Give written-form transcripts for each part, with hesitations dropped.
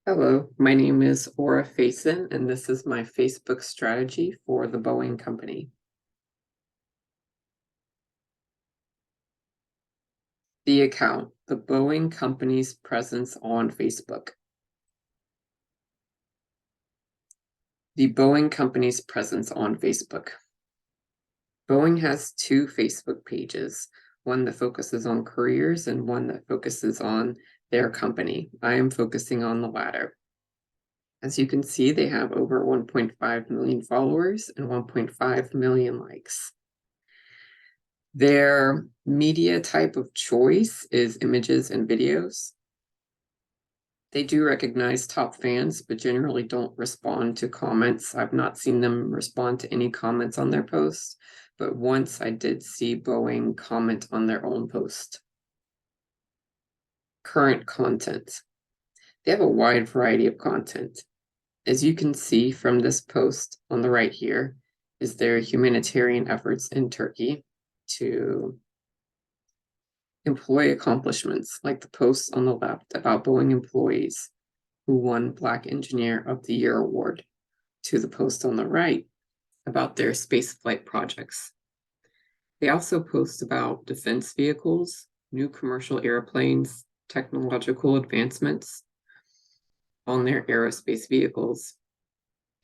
Hello, my name is Aura Faison, and this is my Facebook strategy for the Boeing company. The account, the Boeing company's presence on Facebook. The Boeing company's presence on Facebook. Boeing has two Facebook pages, one that focuses on careers and one that focuses on their company. I am focusing on the latter. As you can see, they have over 1.5 million followers and 1.5 million likes. Their media type of choice is images and videos. They do recognize top fans, but generally don't respond to comments. I've not seen them respond to any comments on their posts, but once I did see Boeing comment on their own post. Current content. They have a wide variety of content. As you can see from this post on the right here, is their humanitarian efforts in Turkey to employee accomplishments, like the post on the left about Boeing employees who won Black Engineer of the Year award, to the post on the right about their spaceflight projects. They also post about defense vehicles, new commercial airplanes, technological advancements on their aerospace vehicles.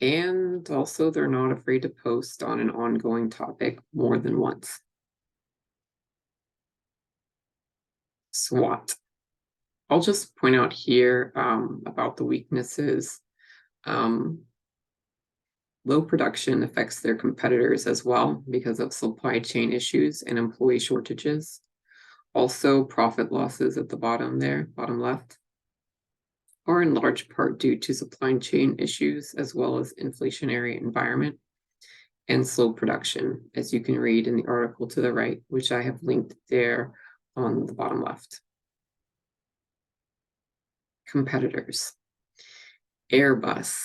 And also, they're not afraid to post on an ongoing topic more than once. SWOT. I'll just point out here about the weaknesses. Low production affects their competitors as well because of supply chain issues and employee shortages. Also, profit losses at the bottom there, bottom left, are in large part due to supply chain issues as well as inflationary environment and slow production, as you can read in the article to the right, which I have linked there on the bottom left. Competitors. Airbus.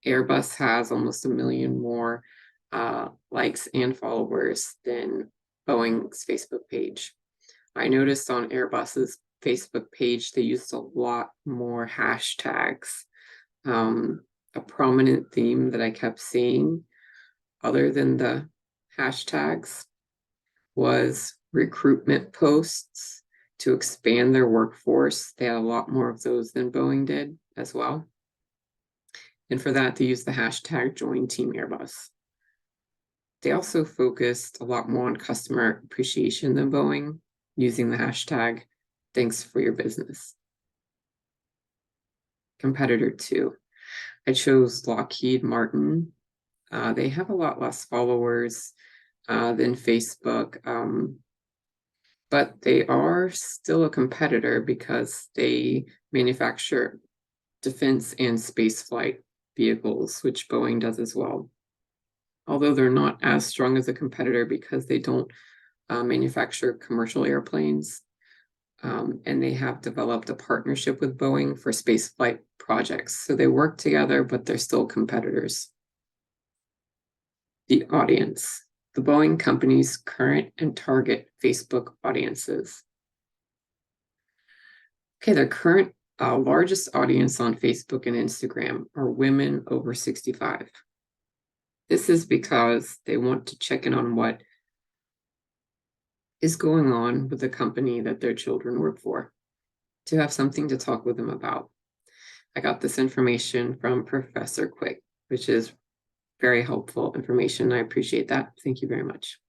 Airbus has almost 1 million more likes and followers than Boeing's Facebook page. I noticed on Airbus's Facebook page, they used a lot more hashtags. A prominent theme that I kept seeing, other than the hashtags, was recruitment posts to expand their workforce. They had a lot more of those than Boeing did as well. And for that, they used the hashtag Join Team Airbus. They also focused a lot more on customer appreciation than Boeing, using the hashtag Thanks for Your Business. Competitor 2. I chose Lockheed Martin. They have a lot less followers than Facebook, but they are still a competitor because they manufacture defense and spaceflight vehicles, which Boeing does as well. Although they're not as strong as a competitor because they don't manufacture commercial airplanes, and they have developed a partnership with Boeing for spaceflight projects. So they work together, but they're still competitors. The audience. The Boeing company's current and target Facebook audiences. Okay, their current largest audience on Facebook and Instagram are women over 65. This is because they want to check in on what is going on with the company that their children work for, to have something to talk with them about. I got this information from Professor Quick, which is very helpful information. I appreciate that. Thank you very much.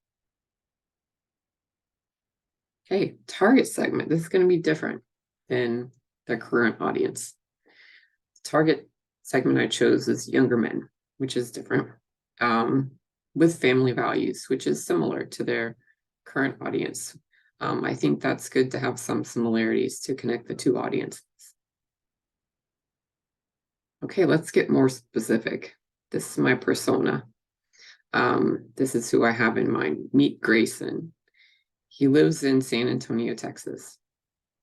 Okay, target segment. This is going to be different than their current audience. The target segment I chose is younger men, which is different, with family values, which is similar to their current audience. I think that's good to have some similarities to connect the two audiences. Okay, let's get more specific. This is my persona. This is who I have in mind. Meet Grayson. He lives in San Antonio, Texas.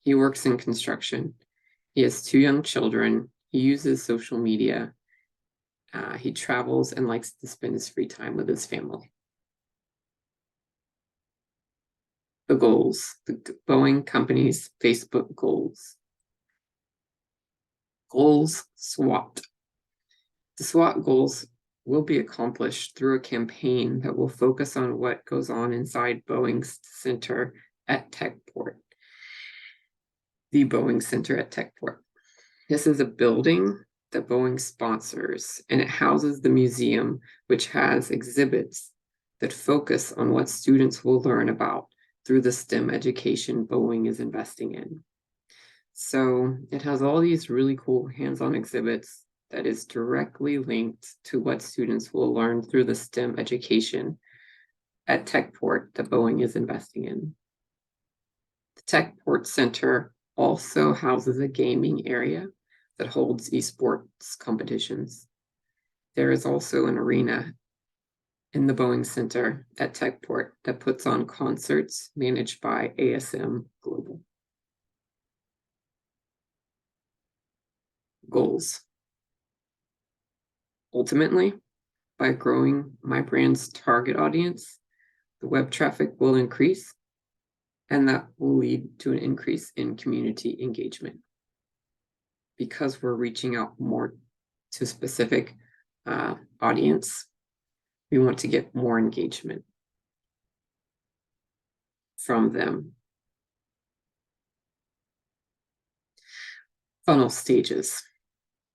He works in construction. He has 2 young children. He uses social media. He travels and likes to spend his free time with his family. The goals, the Boeing company's Facebook goals. Goals SWOT. The SWOT goals will be accomplished through a campaign that will focus on what goes on inside Boeing's center at Techport, the Boeing Center at Techport. This is a building that Boeing sponsors, and it houses the museum, which has exhibits that focus on what students will learn about through the STEM education Boeing is investing in. So it has all these really cool hands-on exhibits that is directly linked to what students will learn through the STEM education at Techport that Boeing is investing in. The Techport Center also houses a gaming area that holds esports competitions. There is also an arena in the Boeing Center at Techport that puts on concerts managed by ASM Global. Goals. Ultimately, by growing my brand's target audience, the web traffic will increase, and that will lead to an increase in community engagement. Because we're reaching out more to specific audience, we want to get more engagement from them. Funnel stages.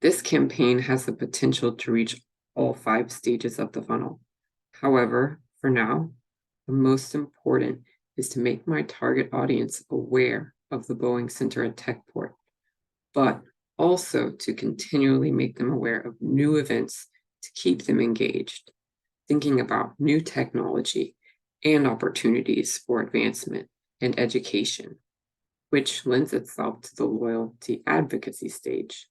This campaign has the potential to reach all 5 stages of the funnel. However, for now, the most important is to make my target audience aware of the Boeing Center at Techport, but also to continually make them aware of new events to keep them engaged, thinking about new technology and opportunities for advancement and education, which lends itself to the loyalty advocacy stage,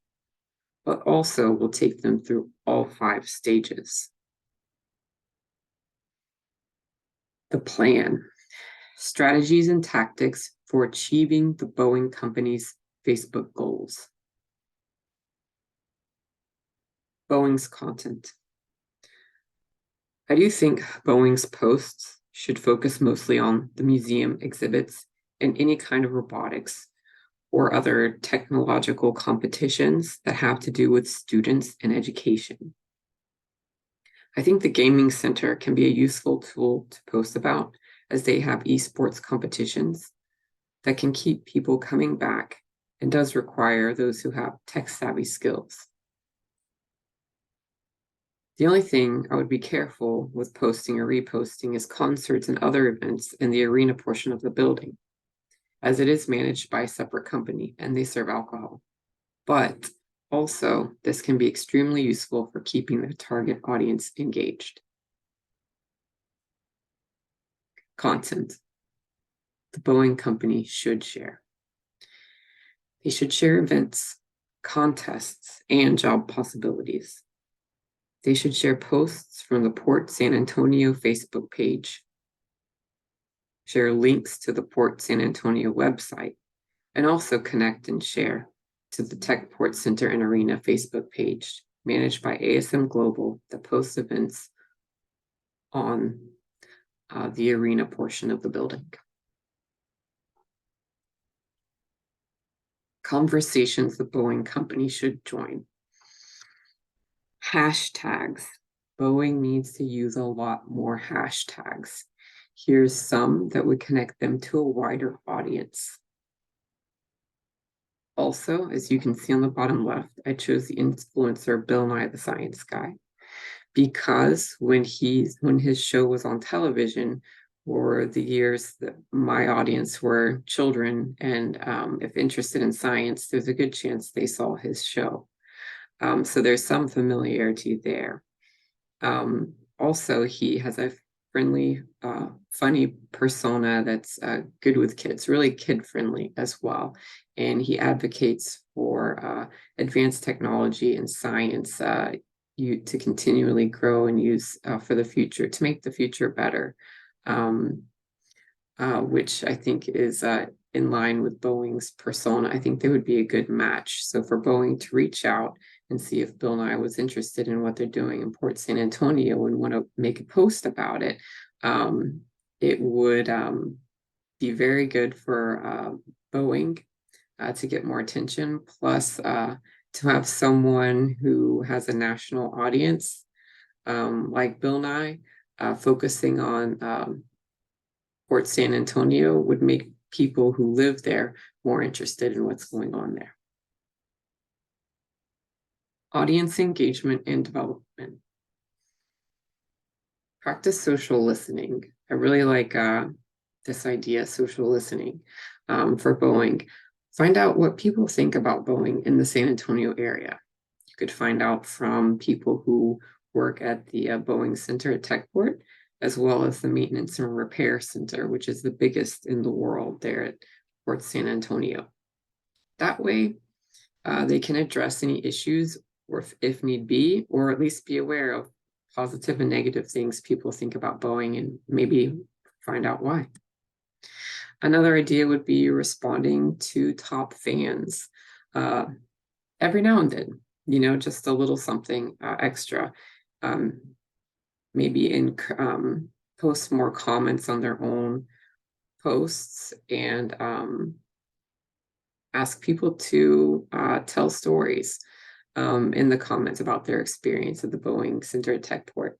but also will take them through all 5 stages. The plan, strategies and tactics for achieving the Boeing company's Facebook goals. Boeing's content. I do think Boeing's posts should focus mostly on the museum exhibits and any kind of robotics or other technological competitions that have to do with students and education. I think the gaming center can be a useful tool to post about, as they have esports competitions that can keep people coming back and does require those who have tech-savvy skills. The only thing I would be careful with posting or reposting is concerts and other events in the arena portion of the building, as it is managed by a separate company and they serve alcohol. But also, this can be extremely useful for keeping the target audience engaged. Content. The Boeing company should share. They should share events, contests, and job possibilities. They should share posts from the Port San Antonio Facebook page, share links to the Port San Antonio website, and also connect and share to the Techport Center and Arena Facebook page managed by ASM Global that posts events on the arena portion of the building. Conversations the Boeing company should join. Hashtags. Boeing needs to use a lot more hashtags. Here's some that would connect them to a wider audience. Also, as you can see on the bottom left, I chose the influencer Bill Nye the Science Guy because when his show was on television for the years that my audience were children and if interested in science, there's a good chance they saw his show. So there's some familiarity there. Also, he has a friendly, funny persona that's good with kids, really kid-friendly as well. And he advocates for advanced technology and science to continually grow and use for the future, to make the future better, which I think is in line with Boeing's persona. I think they would be a good match. So for Boeing to reach out and see if Bill Nye was interested in what they're doing in Port San Antonio and want to make a post about it, it would be very good for Boeing to get more attention. Plus, to have someone who has a national audience, like Bill Nye, focusing on Port San Antonio would make people who live there more interested in what's going on there. Audience engagement and development. Practice social listening. I really like this idea, social listening, for Boeing. Find out what people think about Boeing in the San Antonio area. You could find out from people who work at the Boeing Center at Techport, as well as the Maintenance and Repair Center, which is the biggest in the world there at Port San Antonio. That way, they can address any issues, or if need be, or at least be aware of positive and negative things people think about Boeing and maybe find out why. Another idea would be responding to top fans every now and then, just a little something extra. Um, maybe post more comments on their own posts and ask people to tell stories in the comments about their experience at the Boeing Center at Techport.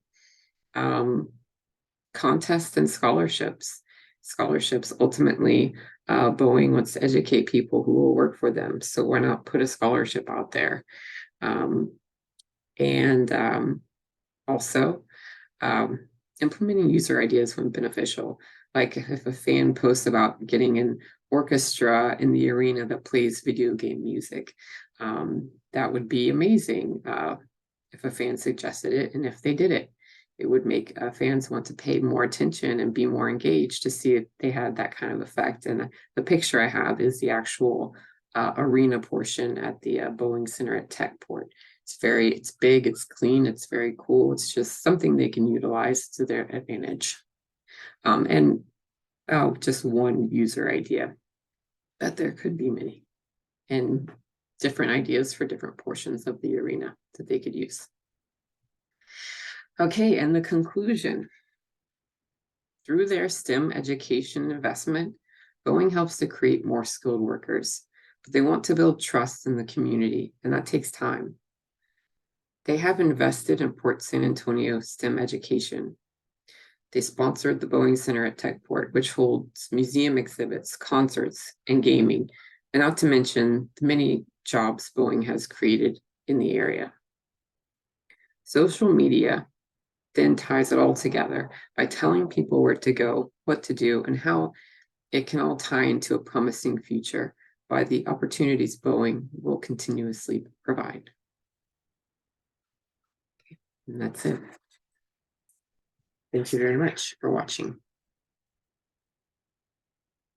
Contests and scholarships. Scholarships, ultimately, Boeing wants to educate people who will work for them. So why not put a scholarship out there? Also, implementing user ideas when beneficial. Like if a fan posts about getting an orchestra in the arena that plays video game music, that would be amazing if a fan suggested it, and if they did it. It would make fans want to pay more attention and be more engaged to see if they had that kind of effect. And the picture I have is the actual arena portion at the Boeing Center at Techport. It's big, it's clean, it's very cool. It's just something they can utilize to their advantage. And just one user idea, but there could be many, and different ideas for different portions of the arena that they could use. Okay, and the conclusion. Through their STEM education investment, Boeing helps to create more skilled workers, but they want to build trust in the community, and that takes time. They have invested in Port San Antonio STEM education. They sponsored the Boeing Center at Techport, which holds museum exhibits, concerts, and gaming, and not to mention the many jobs Boeing has created in the area. Social media then ties it all together by telling people where to go, what to do, and how it can all tie into a promising future by the opportunities Boeing will continuously provide. And that's it. Thank you very much for watching.